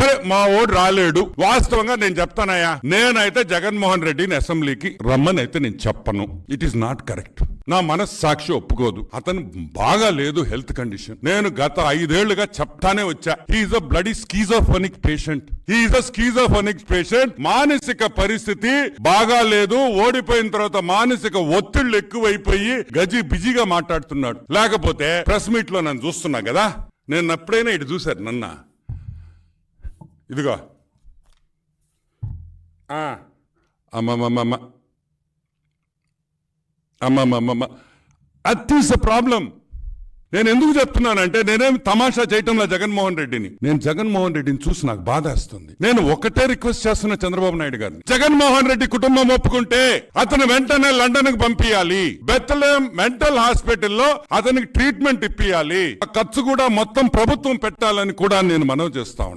సరే మా ఓడు రాలేడు. వాస్తవంగా నేను చెప్తానయ్యా, నేనైతే జగన్మోహన్ రెడ్డిని అసెంబ్లీకి రమ్మని అయితే నేను చెప్పను. It is not correct. నా మనస్సాక్షి ఒప్పుకోదు. అతను బాగా లేదు హెల్త్ కండిషన్. నేను గత 5 ఏళ్లుగా చెప్తానే వచ్చా, he's a bloody schizophrenic patient. He's a schizophrenic patient. మానసిక పరిస్థితి బాగా లేదు. ఓడిపోయిన తర్వాత మానసిక ఒత్తిళ్లు ఎక్కువైపోయి గజి బిజీగా మాట్లాడుతున్నాడు. లేకపోతే ప్రెస్ మీట్ లో నన్ను చూస్తున్నా కదా, నేను ఎప్పుడైనా ఇటు చూశారు నన్న, ఇదిగో అమ్మమ్మమ్మ అమ్మమ్మమ్మ, దట్ ఈస్ ద ప్రాబ్లం. నేను ఎందుకు చెప్తున్నానంటే, నేనేం తమాషా చేయటంలో జగన్మోహన్ రెడ్డిని, నేను జగన్మోహన్ రెడ్డిని చూసి నాకు బాధేస్తుంది. నేను ఒకటే రిక్వెస్ట్ చేస్తున్నా చంద్రబాబు నాయుడు గారిని, జగన్మోహన్ రెడ్డి కుటుంబం ఒప్పుకుంటే అతను వెంటనే లండన్ కు పంపించాలి. బెత్లెహేమ్ మెంటల్ హాస్పిటల్లో అతనికి ట్రీట్మెంట్ ఇప్పియాలి. ఖర్చు కూడా మొత్తం ప్రభుత్వం పెట్టాలని కూడా నేను మనవి చేస్తా ఉన్నాను.